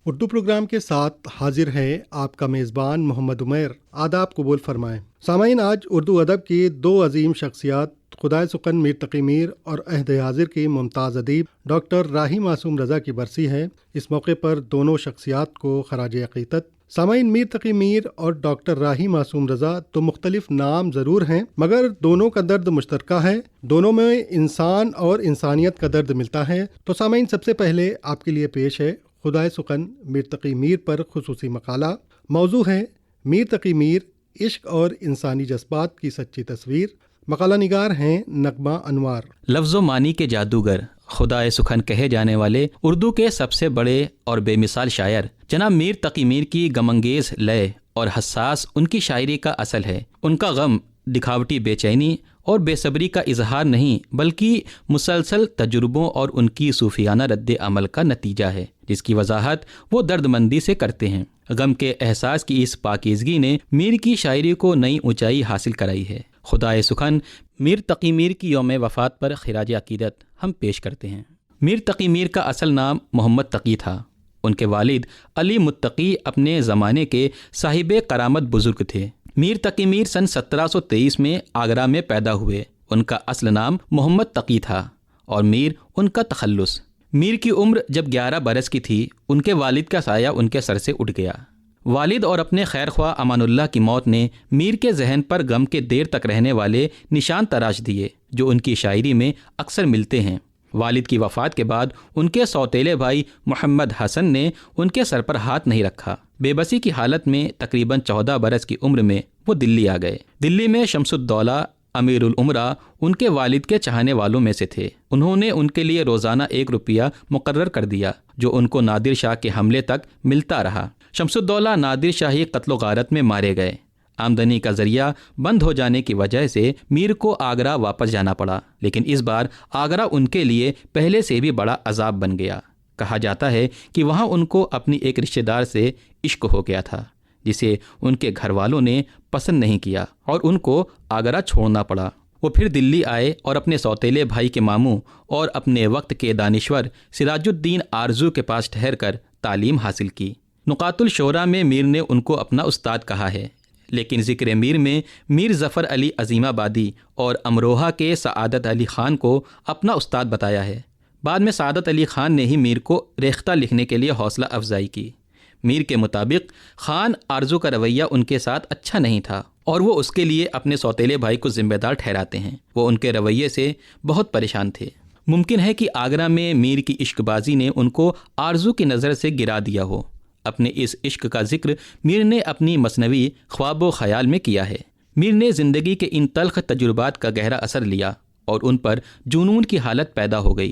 Urdu programme کے ساتھ حاضر ہے آپ کا میزبان محمد عمیر۔ آداب قبول فرمائیں۔ سامعین، آج اردو ادب کی دو عظیم شخصیات خدائے سخن میر تقی میر اور عہد حاضر کی ممتاز ادیب ڈاکٹر راہی معصوم رضا کی برسی ہے۔ اس موقع پر دونوں شخصیات کو خراج عقیدت۔ سامعین، میر تقی میر اور ڈاکٹر راہی معصوم رضا تو مختلف نام ضرور ہیں، مگر دونوں کا درد مشترکہ ہے۔ دونوں میں انسان اور انسانیت کا درد ملتا ہے۔ تو سامعین، سب سے پہلے آپ کے لیے پیش ہے خدائے سخن میر تقی میر پر خصوصی مقالہ۔ موضوع ہے میر تقی میر، عشق اور انسانی جذبات کی سچی تصویر۔ مقالہ نگار ہیں نغمہ انوار۔ لفظ و معنی کے جادوگر، خدائے سخن کہے جانے والے اردو کے سب سے بڑے اور بے مثال شاعر جناب میر تقی میر کی غم انگیز لئے اور حساس ان کی شاعری کا اصل ہے۔ ان کا غم دکھاوٹی بے چینی اور بے صبری کا اظہار نہیں، بلکہ مسلسل تجربوں اور ان کی صوفیانہ رد عمل کا نتیجہ ہے، جس کی وضاحت وہ درد مندی سے کرتے ہیں۔ غم کے احساس کی اس پاکیزگی نے میر کی شاعری کو نئی اونچائی حاصل کرائی ہے۔ خدائے سخن میر تقی میر کی یوم وفات پر خراج عقیدت ہم پیش کرتے ہیں۔ میر تقی میر کا اصل نام محمد تقی تھا۔ ان کے والد علی متقی اپنے زمانے کے صاحب کرامت بزرگ تھے۔ میر تقی میر سن 1723 میں آگرہ میں پیدا ہوئے۔ ان کا اصل نام محمد تقی تھا اور میر ان کا تخلص۔ میر کی عمر جب 11 برس کی تھی، ان کے والد کا سایہ ان کے سر سے اٹھ گیا۔ والد اور اپنے خیر خواہ امان اللہ کی موت نے میر کے ذہن پر غم کے دیر تک رہنے والے نشان تراش دیے، جو ان کی شاعری میں اکثر ملتے ہیں۔ والد کی وفات کے بعد ان کے سوتیلے بھائی محمد حسن نے ان کے سر پر ہاتھ نہیں رکھا۔ بے بسی کی حالت میں تقریباً 14 برس کی عمر میں وہ دلی آ گئے۔ دلی میں شمس الدولہ امیر الامراء ان کے والد کے چاہنے والوں میں سے تھے۔ انہوں نے ان کے لیے روزانہ 1 روپیہ مقرر کر دیا، جو ان کو نادر شاہ کے حملے تک ملتا رہا۔ شمس الدولہ نادر شاہی قتل و غارت میں مارے گئے۔ آمدنی کا ذریعہ بند ہو جانے کی وجہ سے میر کو آگرہ واپس جانا پڑا، لیکن اس بار آگرہ ان کے لیے پہلے سے بھی بڑا عذاب بن گیا۔ کہا جاتا ہے کہ وہاں ان کو اپنی ایک رشتہ دار سے عشق ہو گیا تھا، جسے ان کے گھر والوں نے پسند نہیں کیا اور ان کو آگرہ چھوڑنا پڑا۔ وہ پھر دلی آئے اور اپنے سوتیلے بھائی کے ماموں اور اپنے وقت کے دانشور سراج الدین آرزو کے پاس ٹھہر کر تعلیم حاصل کی۔ نقاط الشعراء میں میر نے ان کو اپنا استاد کہا ہے، لیکن ذکر میر میں میر ظفر علی عظیم آبادی اور امروہہ کے سعادت علی خان کو اپنا استاد بتایا ہے۔ بعد میں سعادت علی خان نے ہی میر کو ریختہ لکھنے کے لیے حوصلہ افزائی کی۔ میر کے مطابق خان آرزو کا رویہ ان کے ساتھ اچھا نہیں تھا اور وہ اس کے لیے اپنے سوتیلے بھائی کو ذمہ دار ٹھہراتے ہیں۔ وہ ان کے رویے سے بہت پریشان تھے۔ ممکن ہے کہ آگرہ میں میر کی عشق بازی نے ان کو آرزو کی نظر سے گرا دیا ہو۔ اپنے اس عشق کا ذکر میر نے اپنی مثنوی خواب و خیال میں کیا ہے۔ میر نے زندگی کے ان تلخ تجربات کا گہرا اثر لیا اور ان پر جنون کی حالت پیدا ہو گئی۔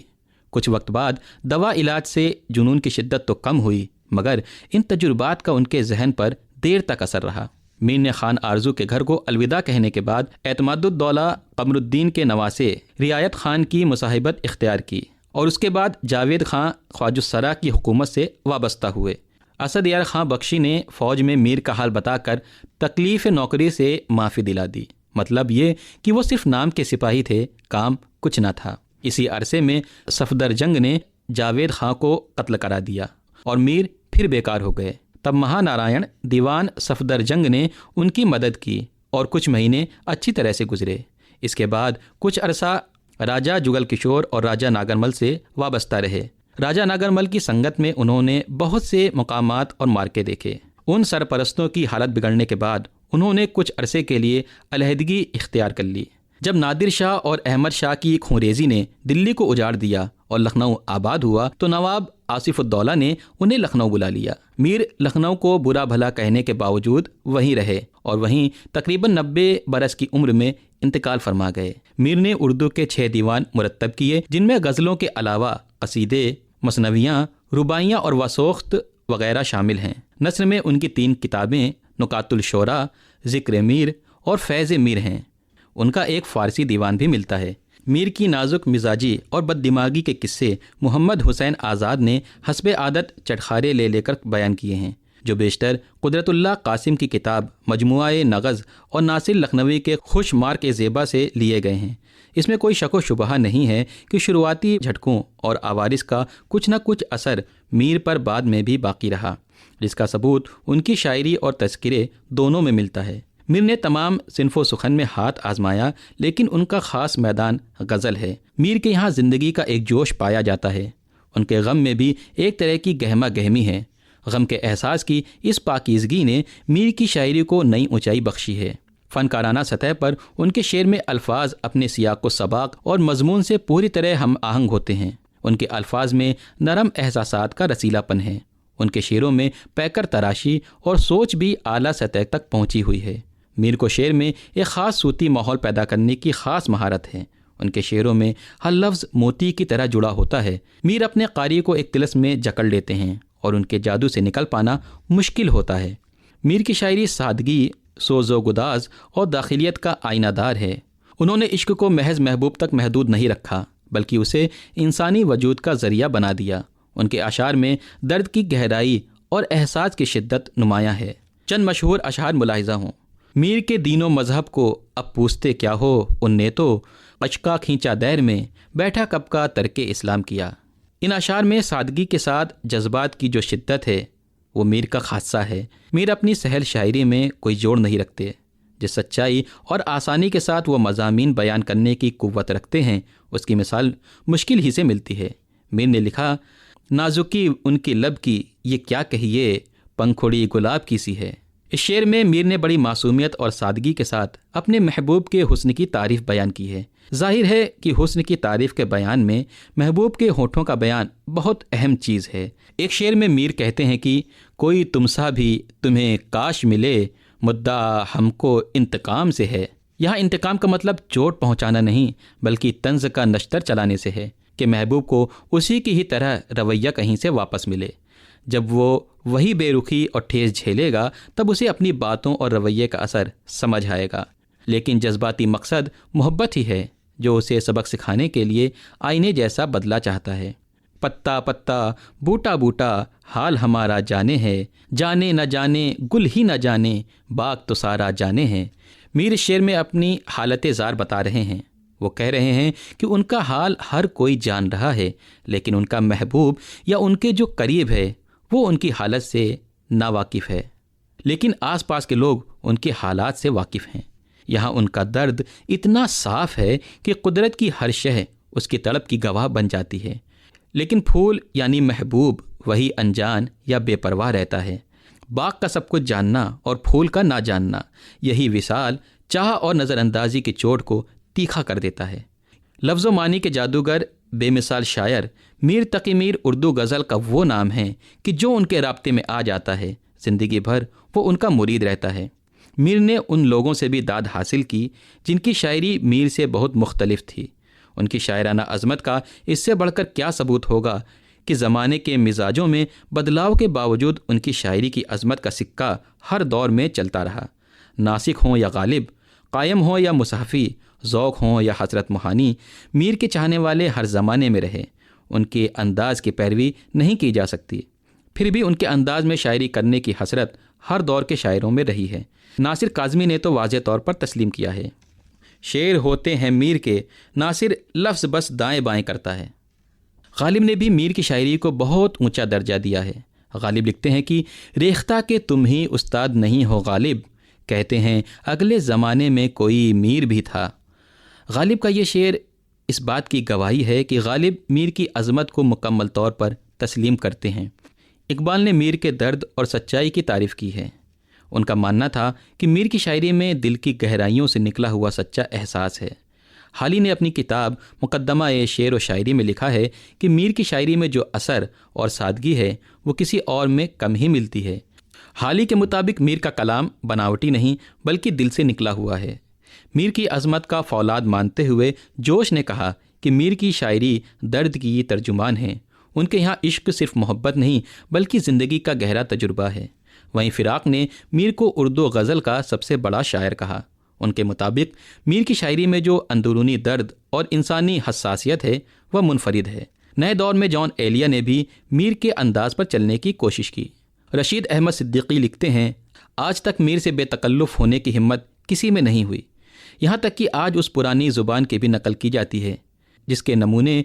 کچھ وقت بعد دوا علاج سے جنون کی شدت تو کم ہوئی، مگر ان تجربات کا ان کے ذہن پر دیر تک اثر رہا۔ میر نے خان آرزو کے گھر کو الوداع کہنے کے بعد اعتماد الدولہ قمر الدین کے نواسے رعایت خان کی مصاحبت اختیار کی اور اس کے بعد جاوید خان خواجہ السرا کی حکومت سے وابستہ ہوئے۔ اسد یار خان بخشی نے فوج میں میر کا حال بتا کر تکلیف نوکری سے معافی دلا دی۔ مطلب یہ کہ وہ صرف نام کے سپاہی تھے، کام کچھ نہ تھا۔ اسی عرصے میں صفدر جنگ نے جاوید خان کو قتل کرا دیا اور میر پھر بیکار ہو گئے۔ تب مہا نارائن دیوان صفدر جنگ نے ان کی مدد کی اور کچھ مہینے اچھی طرح سے گزرے۔ اس کے بعد کچھ عرصہ راجہ جگل کشور اور راجہ ناگرمل سے وابستہ رہے۔ راجہ ناگرمل کی سنگت میں انہوں نے بہت سے مقامات اور مارکے دیکھے۔ ان سرپرستوں کی حالت بگڑنے کے بعد انہوں نے کچھ عرصے کے لیے علیحدگی اختیار کر لی۔ جب نادر شاہ اور احمد شاہ کی خونریزی نے دلی کو اجاڑ دیا اور لکھنؤ آباد ہوا تو نواب آصف الدولہ نے انہیں لکھنؤ بلا لیا۔ میر لکھنؤ کو برا بھلا کہنے کے باوجود وہیں رہے اور وہیں تقریباً 90 برس کی عمر میں انتقال فرما گئے۔ میر نے اردو کے 6 دیوان مرتب کیے، جن میں غزلوں کے علاوہ قصیدے، مثنویاں، رباعیاں اور وسوخت وغیرہ شامل ہیں۔ نثر میں ان کی 3 کتابیں نقاط الشعراء، ذکر میر اور فیض میر ہیں۔ ان کا ایک فارسی دیوان بھی ملتا ہے۔ میر کی نازک مزاجی اور بد دماغی کے قصے محمد حسین آزاد نے حسب عادت چٹخارے لے کر بیان کیے ہیں۔ جو بیشتر قدرت اللہ قاسم کی کتاب مجموعہ نغز اور ناصر لکھنوی کے خوش مار کے زیبا سے لیے گئے ہیں۔ اس میں کوئی شک و شبہ نہیں ہے کہ شروعاتی جھٹکوں اور عوارض کا کچھ نہ کچھ اثر میر پر بعد میں بھی باقی رہا، جس کا ثبوت ان کی شاعری اور تذکرے دونوں میں ملتا ہے۔ میر نے تمام صنف و سخن میں ہاتھ آزمایا، لیکن ان کا خاص میدان غزل ہے۔ میر کے یہاں زندگی کا ایک جوش پایا جاتا ہے۔ ان کے غم میں بھی ایک طرح کی گہما گہمی ہے۔ غم کے احساس کی اس پاکیزگی نے میر کی شاعری کو نئی اونچائی بخشی ہے۔ فنکارانہ سطح پر ان کے شعر میں الفاظ اپنے سیاق و سباق اور مضمون سے پوری طرح ہم آہنگ ہوتے ہیں۔ ان کے الفاظ میں نرم احساسات کا رسیلا پن ہے۔ ان کے شعروں میں پیکر تراشی اور سوچ بھی اعلیٰ سطح تک پہنچی ہوئی ہے۔ میر کو شعر میں ایک خاص صوتی ماحول پیدا کرنے کی خاص مہارت ہے۔ ان کے شعروں میں ہر لفظ موتی کی طرح جڑا ہوتا ہے۔ میر اپنے قاری کو ایک طلسم میں جکڑ لیتے ہیں اور ان کے جادو سے نکل پانا مشکل ہوتا ہے۔ میر کی شاعری سادگی، سوز و گداز اور داخلیت کا آئینہ دار ہے۔ انہوں نے عشق کو محض محبوب تک محدود نہیں رکھا، بلکہ اسے انسانی وجود کا ذریعہ بنا دیا۔ ان کے اشعار میں درد کی گہرائی اور احساس کی شدت نمایاں ہے۔ چند مشہور اشعار ملاحظہ ہوں۔ میر کے دین و مذہب کو اب پوچھتے کیا ہو، ان نے تو قشقہ کھینچا دیر میں، بیٹھا کب کا ترک اسلام کیا۔ ان اشعار میں سادگی کے ساتھ جذبات کی جو شدت ہے وہ میر کا خاصہ ہے۔ میر اپنی سہل شاعری میں کوئی جوڑ نہیں رکھتے۔ جس سچائی اور آسانی کے ساتھ وہ مضامین بیان کرنے کی قوت رکھتے ہیں، اس کی مثال مشکل ہی سے ملتی ہے۔ میر نے لکھا، نازکی ان کی لب کی یہ کیا کہیے، پنکھڑی گلاب کی سی ہے۔ اس شعر میں میر نے بڑی معصومیت اور سادگی کے ساتھ اپنے محبوب کے حسن کی تعریف بیان کی ہے۔ ظاہر ہے کہ حسن کی تعریف کے بیان میں محبوب کے ہونٹوں کا بیان بہت اہم چیز ہے۔ ایک شعر میں میر کہتے ہیں کہ کوئی تم سا بھی تمہیں کاش ملے، مدعا ہم کو انتقام سے ہے۔ یہاں انتقام کا مطلب چوٹ پہنچانا نہیں، بلکہ طنز کا نشتر چلانے سے ہے کہ محبوب کو اسی کی ہی طرح رویہ کہیں سے واپس ملے۔ جب وہ وہی بے رخی اور ٹھیس جھیلے گا تب اسے اپنی باتوں اور رویے کا اثر سمجھ آئے گا، لیکن جذباتی مقصد محبت ہی ہے جو اسے سبق سکھانے کے لیے آئینے جیسا بدلا چاہتا ہے۔ پتا پتا بوٹا بوٹا حال ہمارا جانے ہے، جانے نہ جانے گل ہی نہ جانے باغ تو سارا جانے ہے۔ میر شعر میں اپنی حالت زار بتا رہے ہیں۔ وہ کہہ رہے ہیں کہ ان کا حال ہر کوئی جان رہا ہے، لیکن ان کا محبوب یا ان کے جو قریب ہے وہ ان کی حالت سے ناواقف ہے، لیکن آس پاس کے لوگ ان کے حالات سے واقف ہیں۔ یہاں ان کا درد اتنا صاف ہے کہ قدرت کی ہر شے اس کی تڑپ کی گواہ بن جاتی ہے، لیکن پھول یعنی محبوب وہی انجان یا بے پرواہ رہتا ہے۔ باغ کا سب کچھ جاننا اور پھول کا نہ جاننا، یہی وصال چاہ اور نظر اندازی کی چوٹ کو تیکھا کر دیتا ہے۔ لفظ و معنی کے جادوگر، بے مثال شاعر میر تقی میر اردو غزل کا وہ نام ہے کہ جو ان کے رابطے میں آ جاتا ہے زندگی بھر وہ ان کا مرید رہتا ہے۔ میر نے ان لوگوں سے بھی داد حاصل کی جن کی شاعری میر سے بہت مختلف تھی۔ ان کی شاعرانہ عظمت کا اس سے بڑھ کر کیا ثبوت ہوگا کہ زمانے کے مزاجوں میں بدلاؤ کے باوجود ان کی شاعری کی عظمت کا سکہ ہر دور میں چلتا رہا۔ ناسک ہوں یا غالب، قائم ہوں یا مصحفی، ذوق ہوں یا حسرت مہانی، میر کے چاہنے والے ہر زمانے میں رہے۔ ان کے انداز کی پیروی نہیں کی جا سکتی، پھر بھی ان کے انداز میں شاعری کرنے کی حسرت ہر دور کے شاعروں میں رہی ہے۔ ناصر کاظمی نے تو واضح طور پر تسلیم کیا ہے، شعر ہوتے ہیں میر کے، ناصر لفظ بس دائیں بائیں کرتا ہے۔ غالب نے بھی میر کی شاعری کو بہت اونچا درجہ دیا ہے۔ غالب لکھتے ہیں کہ ریختہ کہ تم ہی استاد نہیں ہو غالب، کہتے ہیں اگلے زمانے میں کوئی میر بھی تھا۔ غالب کا یہ شعر اس بات کی گواہی ہے کہ غالب میر کی عظمت کو مکمل طور پر تسلیم کرتے ہیں۔ اقبال نے میر کے درد اور سچائی کی تعریف کی ہے۔ ان کا ماننا تھا کہ میر کی شاعری میں دل کی گہرائیوں سے نکلا ہوا سچا احساس ہے۔ حالی نے اپنی کتاب مقدمہ شعر و شاعری میں لکھا ہے کہ میر کی شاعری میں جو اثر اور سادگی ہے وہ کسی اور میں کم ہی ملتی ہے۔ حالی کے مطابق میر کا کلام بناوٹی نہیں بلکہ دل سے نکلا ہوا ہے۔ میر کی عظمت کا فولاد مانتے ہوئے جوش نے کہا کہ میر کی شاعری درد کی ترجمان ہے۔ ان کے یہاں عشق صرف محبت نہیں بلکہ زندگی کا گہرا تجربہ ہے۔ وہیں فراق نے میر کو اردو غزل کا سب سے بڑا شاعر کہا۔ ان کے مطابق میر کی شاعری میں جو اندرونی درد اور انسانی حساسیت ہے وہ منفرد ہے۔ نئے دور میں جان ایلیا نے بھی میر کے انداز پر چلنے کی کوشش کی۔ رشید احمد صدیقی لکھتے ہیں، آج تک میر سے بے تکلف ہونے کی ہمت کسی میں نہیں ہوئی، یہاں تک کہ آج اس پرانی زبان کی بھی نقل کی جاتی ہے جس کے نمونے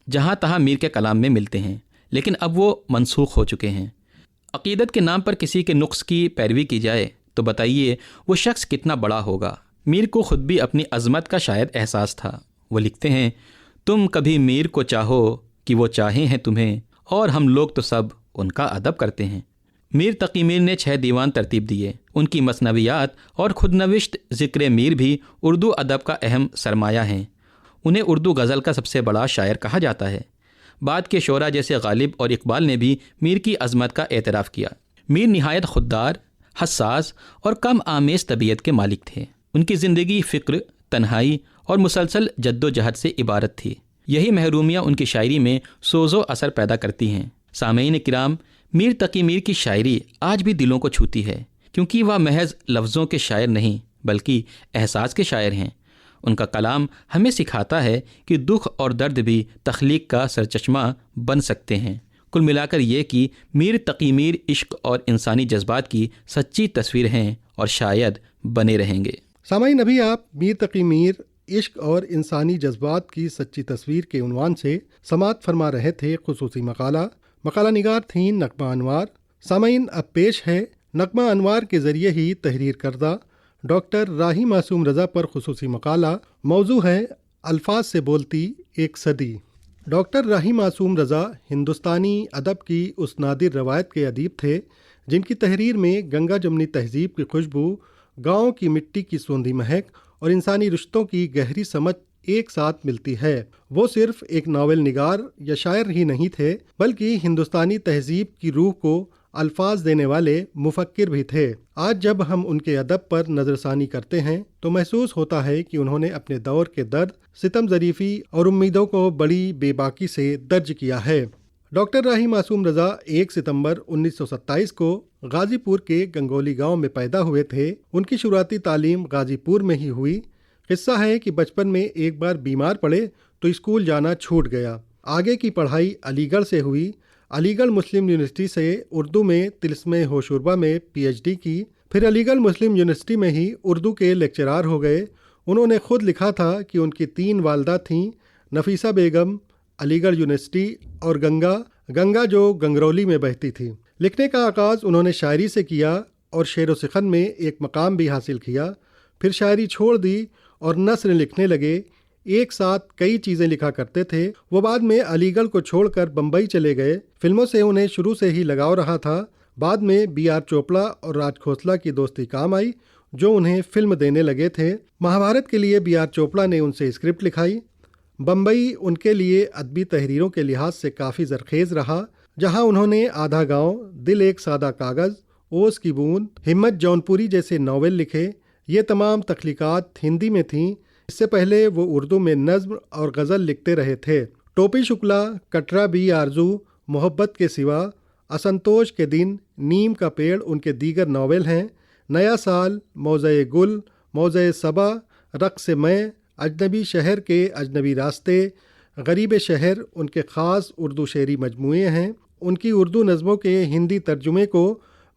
جہاں تہاں میر کے کلام میں ملتے ہیں، لیکن اب وہ منسوخ ہو چکے ہیں۔ عقیدت کے نام پر کسی کے نقص کی پیروی کی جائے تو بتائیے وہ شخص کتنا بڑا ہوگا۔ میر کو خود بھی اپنی عظمت کا شاید احساس تھا۔ وہ لکھتے ہیں، تم کبھی میر کو چاہو کہ وہ چاہیں ہیں تمہیں، اور ہم لوگ تو سب ان کا ادب کرتے ہیں۔ میر تقی میر نے 6 دیوان ترتیب دیے۔ ان کی مثنویات اور خود نوشت ذکر میر بھی اردو ادب کا اہم سرمایہ ہیں۔ انہیں اردو غزل کا سب سے بڑا شاعر کہا جاتا ہے۔ بعد کے شعراء جیسے غالب اور اقبال نے بھی میر کی عظمت کا اعتراف کیا۔ میر نہایت خوددار، حساس اور کم آمیز طبیعت کے مالک تھے۔ ان کی زندگی فکر، تنہائی اور مسلسل جد و جہد سے عبارت تھی۔ یہی محرومیاں ان کی شاعری میں سوز و اثر پیدا کرتی ہیں۔ سامعین کرام، میر تقی میر کی شاعری آج بھی دلوں کو چھوتی ہے، کیونکہ وہ محض لفظوں کے شاعر نہیں بلکہ احساس کے شاعر ہیں۔ ان کا کلام ہمیں سکھاتا ہے کہ دکھ اور درد بھی تخلیق کا سرچشمہ بن سکتے ہیں۔ کل ملا کر یہ کہ میر تقی میر عشق اور انسانی جذبات کی سچی تصویر ہیں اور شاید بنے رہیں گے۔ سامعین، ابھی آپ میر تقی میر عشق اور انسانی جذبات کی سچی تصویر کے عنوان سے سماعت فرما رہے تھے خصوصی مقالہ نگار تھیں نغمہ انوار۔ سامعین، اب پیش ہے نغمہ انوار کے ذریعے ہی تحریر کردہ ڈاکٹر راہی معصوم رضا پر خصوصی مقالہ۔ موضوع ہے الفاظ سے بولتی ایک صدی۔ ڈاکٹر راہی معصوم رضا ہندوستانی ادب کی اس نادر روایت کے ادیب تھے جن کی تحریر میں گنگا جمنی تہذیب کی خوشبو، گاؤں کی مٹی کی سوندھی مہک اور انسانی رشتوں کی گہری سمجھ ایک ساتھ ملتی ہے۔ وہ صرف ایک ناول نگار یا شاعر ہی نہیں تھے بلکہ ہندوستانی تہذیب کی روح کو الفاظ دینے والے مفکر بھی تھے۔ آج جب ہم ان کے ادب پر نظر ثانی کرتے ہیں تو محسوس ہوتا ہے کہ انہوں نے اپنے دور کے درد، ستم ظریفی اور امیدوں کو بڑی بے باکی سے درج کیا ہے۔ ڈاکٹر راہی معصوم رضا 1 ستمبر 1927 کو غازی پور کے گنگولی گاؤں میں پیدا ہوئے تھے۔ ان کی شروعاتی تعلیم غازی پور میں ہی ہوئی۔ قصہ ہے کہ بچپن میں ایک بار بیمار پڑے تو اسکول جانا چھوٹ گیا۔ آگے کی پڑھائی علی گڑھ سے ہوئی۔ علی گڑھ مسلم یونیورسٹی سے اردو میں طلسم ہوشربا میں PhD کی، پھر علی گڑھ مسلم یونیورسٹی میں ہی اردو کے لیکچرار ہو گئے۔ انہوں نے خود لکھا تھا کہ ان کی 3 والدہ تھیں، نفیسہ بیگم علی گڑھ یونیورسٹی اور گنگا جو گنگرولی میں بہتی تھی۔ لکھنے کا آغاز انہوں نے شاعری سے کیا اور شعر و سخن میں ایک مقام بھی حاصل کیا، پھر شاعری چھوڑ دی اور نثر لکھنے لگے۔ ایک ساتھ کئی چیزیں لکھا کرتے تھے۔ وہ بعد میں علی گڑھ کو چھوڑ کر بمبئی چلے گئے۔ فلموں سے انہیں شروع سے ہی لگاؤ رہا تھا۔ بعد میں BR چوپڑا اور راج کھوسلا کی دوستی کام آئی جو انہیں فلم دینے لگے تھے۔ مہابھارت کے لیے BR چوپڑا نے ان سے اسکرپٹ لکھائی۔ بمبئی ان کے لیے ادبی تحریروں کے لحاظ سے کافی زرخیز رہا، جہاں انہوں نے آدھا گاؤں، دل ایک سادہ کاغذ، اوس کی بوند، ہمت جونپوری جیسے ناول لکھے۔ یہ تمام تخلیقات ہندی میں تھیں۔ اس سے پہلے وہ اردو میں نظم اور غزل لکھتے رہے تھے۔ ٹوپی شکلا، کٹرا بھی آرزو، محبت کے سوا، اسنتوش کے دن، نیم کا پیڑ ان کے دیگر ناول ہیں۔ نیا سال، موضع گل، موضع صبا، رقص میں، اجنبی شہر کے اجنبی راستے، غریب شہر ان کے خاص اردو شعری مجموعے ہیں۔ ان کی اردو نظموں کے ہندی ترجمے کو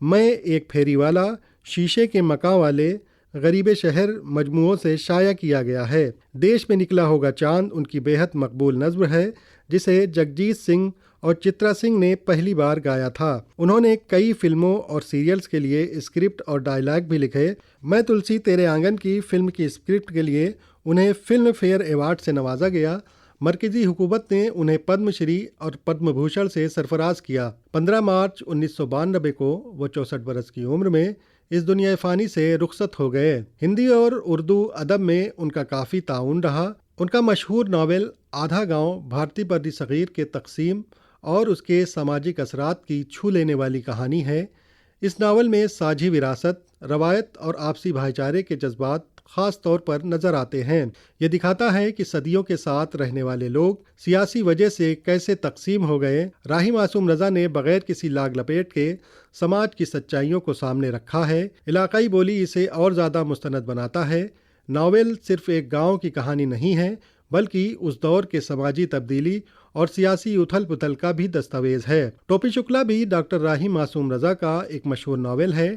میں ایک پھیری والا، شیشے کے مکاں والے، غریب شہر مجموعوں سے شائع کیا گیا ہے۔ دیش میں نکلا ہوگا چاند ان کی بے حد مقبول نظم ہے جسے جگجیت سنگھ اور چترا سنگھ نے پہلی بار گایا تھا۔ انہوں نے کئی فلموں اور سیریلز کے لیے اسکرپٹ اور ڈائیلاگ بھی لکھے۔ میں تلسی تیرے آنگن کی فلم کی اسکرپٹ کے لیے انہیں فلم فیئر ایوارڈ سے نوازا گیا۔ مرکزی حکومت نے انہیں پدم شری اور پدم بھوشن سے سرفراز کیا۔ 15 مارچ 1992 کو وہ 64 برس کی عمر میں اس دنیا فانی سے رخصت ہو گئے۔ ہندی اور اردو ادب میں ان کا کافی تعاون رہا۔ ان کا مشہور ناول آدھا گاؤں بھارتی بر صغیر کے تقسیم اور اس کے سماجی اثرات کی چھو لینے والی کہانی ہے۔ اس ناول میں ساجھی وراثت، روایت اور آپسی بھائی چارے کے جذبات خاص طور پر نظر آتے ہیں۔ یہ دکھاتا ہے کہ صدیوں کے ساتھ رہنے والے لوگ سیاسی وجہ سے کیسے تقسیم ہو گئے۔ راہی معصوم رضا نے بغیر کسی لاگ لپیٹ کے سماج کی سچائیوں کو سامنے رکھا ہے۔ علاقائی بولی اسے اور زیادہ مستند بناتا ہے۔ ناول صرف ایک گاؤں کی کہانی نہیں ہے بلکہ اس دور کے سماجی تبدیلی اور سیاسی اتھل پتھل کا بھی دستاویز ہے۔ ٹوپی شکلا بھی ڈاکٹر راہی معصوم رضا کا ایک مشہور ناول ہے۔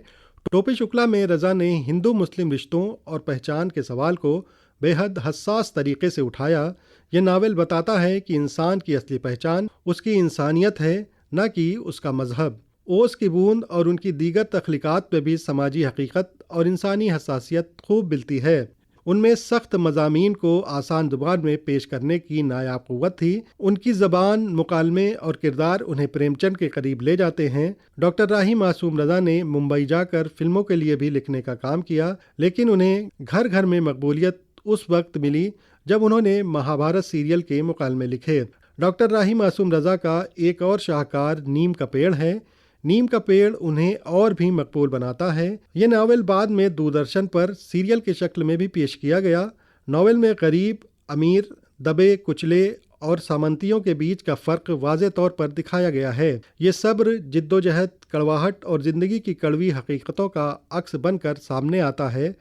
ٹوپی شکلا میں رضا نے ہندو مسلم رشتوں اور پہچان کے سوال کو بے حد حساس طریقے سے اٹھایا۔ یہ ناول بتاتا ہے کہ انسان کی اصلی پہچان اس کی انسانیت ہے، نہ کہ اس کا مذہب۔ اوس کی بوند اور ان کی دیگر تخلیقات میں بھی سماجی حقیقت اور انسانی حساسیت خوب ملتی ہے۔ ان میں سخت مضامین کو آسان زبان میں پیش کرنے کی نایاب قوت تھی۔ ان کی زبان، مکالمے اور کردار انہیں پریم چند کے قریب لے جاتے ہیں۔ ڈاکٹر راہی معصوم رضا نے ممبئی جا کر فلموں کے لیے بھی لکھنے کا کام کیا، لیکن انہیں گھر گھر میں مقبولیت اس وقت ملی جب انہوں نے مہابھارت سیریل کے مکالمے لکھے۔ ڈاکٹر راہی معصوم رضا کا ایک اور شاہکار نیم کا پیڑ ہے۔ نیم کا پیڑ انہیں اور بھی مقبول بناتا ہے۔ یہ ناول بعد میں دوردرشن پر سیریل کی شکل میں بھی پیش کیا گیا۔ ناول میں غریب، امیر، دبے کچلے اور سامنتیوں کے بیچ کا فرق واضح طور پر دکھایا گیا ہے۔ یہ صبر، جدوجہد، کڑواہٹ اور زندگی کی کڑوی حقیقتوں کا عکس بن کر سامنے آتا ہے۔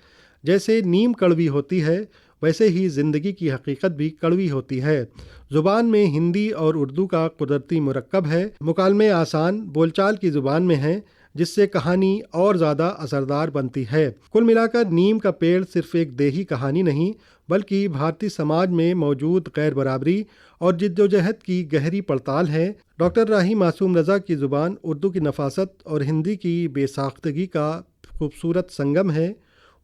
جیسے نیم کڑوی ہوتی ہے، ویسے ہی زندگی کی حقیقت بھی کڑوی ہوتی ہے۔ زبان میں ہندی اور اردو کا قدرتی مرکب ہے۔ مکالمے آسان بول چال کی زبان میں ہیں، جس سے کہانی اور زیادہ اثردار بنتی ہے۔ کل ملا کر نیم کا پیڑ صرف ایک دیہی کہانی نہیں، بلکہ بھارتی سماج میں موجود غیر برابری اور جدوجہد کی گہری پڑتال ہے۔ ڈاکٹر راہی معصوم رضا کی زبان اردو کی نفاست اور ہندی کی بے ساختگی کا خوبصورت سنگم ہے۔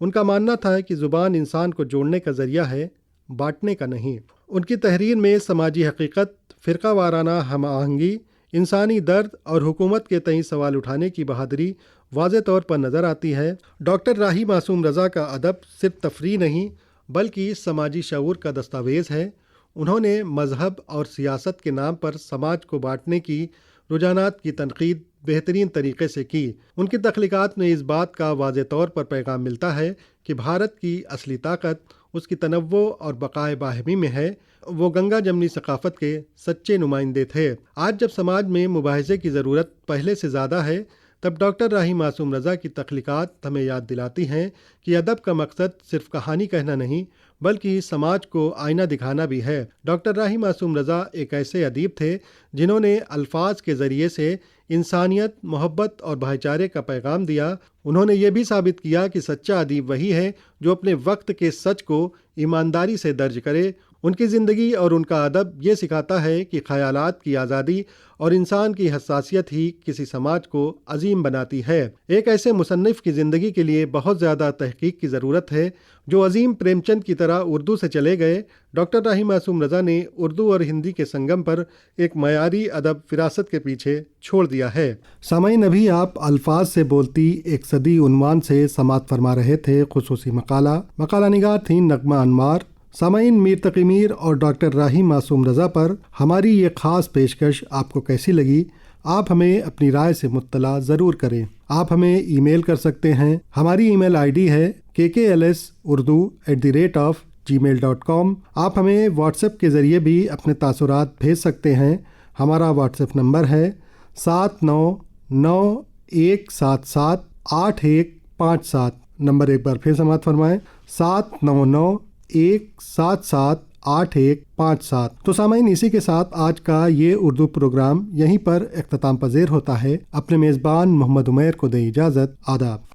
ان کا ماننا تھا کہ زبان انسان کو جوڑنے کا ذریعہ ہے، بانٹنے کا نہیں۔ ان کی تحریر میں سماجی حقیقت، فرقہ وارانہ ہم آہنگی، انسانی درد اور حکومت کے تئیں سوال اٹھانے کی بہادری واضح طور پر نظر آتی ہے۔ ڈاکٹر راہی معصوم رضا کا ادب صرف تفریح نہیں، بلکہ سماجی شعور کا دستاویز ہے۔ انہوں نے مذہب اور سیاست کے نام پر سماج کو بانٹنے کی رجحانات کی تنقید بہترین طریقے سے کی۔ ان کی تخلیقات میں اس بات کا واضح طور پر پیغام ملتا ہے کہ بھارت کی اصلی طاقت اس کی تنوع اور بقائے باہمی میں ہے۔ وہ گنگا جمنی ثقافت کے سچے نمائندے تھے۔ آج جب سماج میں مباحثے کی ضرورت پہلے سے زیادہ ہے، تب ڈاکٹر راہی معصوم رضا کی تخلیقات ہمیں یاد دلاتی ہیں کہ ادب کا مقصد صرف کہانی کہنا نہیں، بلکہ سماج کو آئینہ دکھانا بھی ہے۔ ڈاکٹر راہی معصوم رضا ایک ایسے ادیب تھے جنہوں نے الفاظ کے ذریعے سے انسانیت، محبت اور بھائی چارے کا پیغام دیا۔ انہوں نے یہ بھی ثابت کیا کہ سچا ادیب وہی ہے جو اپنے وقت کے سچ کو ایمانداری سے درج کرے۔ ان کی زندگی اور ان کا ادب یہ سکھاتا ہے کہ خیالات کی آزادی اور انسان کی حساسیت ہی کسی سماج کو عظیم بناتی ہے۔ ایک ایسے مصنف کی زندگی کے لیے بہت زیادہ تحقیق کی ضرورت ہے جو عظیم پریم چند کی طرح اردو سے چلے گئے۔ ڈاکٹر راہی معصوم رضا نے اردو اور ہندی کے سنگم پر ایک معیاری ادب فراست کے پیچھے چھوڑ دیا ہے۔ سامعین، ابھی آپ الفاظ سے بولتی ایک صدی عنوان سے سماعت فرما رہے تھے خصوصی مقالہ نگار تھیں نغمہ انوار۔ سامعین، میر تقی میر اور ڈاکٹر راہی معصوم رضا پر ہماری یہ خاص پیشکش آپ کو کیسی لگی؟ آپ ہمیں اپنی رائے سے مطلع ضرور کریں۔ آپ ہمیں ای میل کر سکتے ہیں۔ ہماری ای میل آئی ڈی ہے kkLS urdu@gmail.com۔ آپ ہمیں واٹس ایپ کے ذریعے بھی اپنے تاثرات بھیج سکتے ہیں۔ ہمارا واٹس ایپ نمبر ہے 7991778157۔ نمبر ایک بار پھر سماعت فرمائیں، 7991778157۔ تو سامعین، اسی کے ساتھ آج کا یہ اردو پروگرام یہیں پر اختتام پذیر ہوتا ہے۔ اپنے میزبان محمد عمیر کو دیں اجازت۔ آداب۔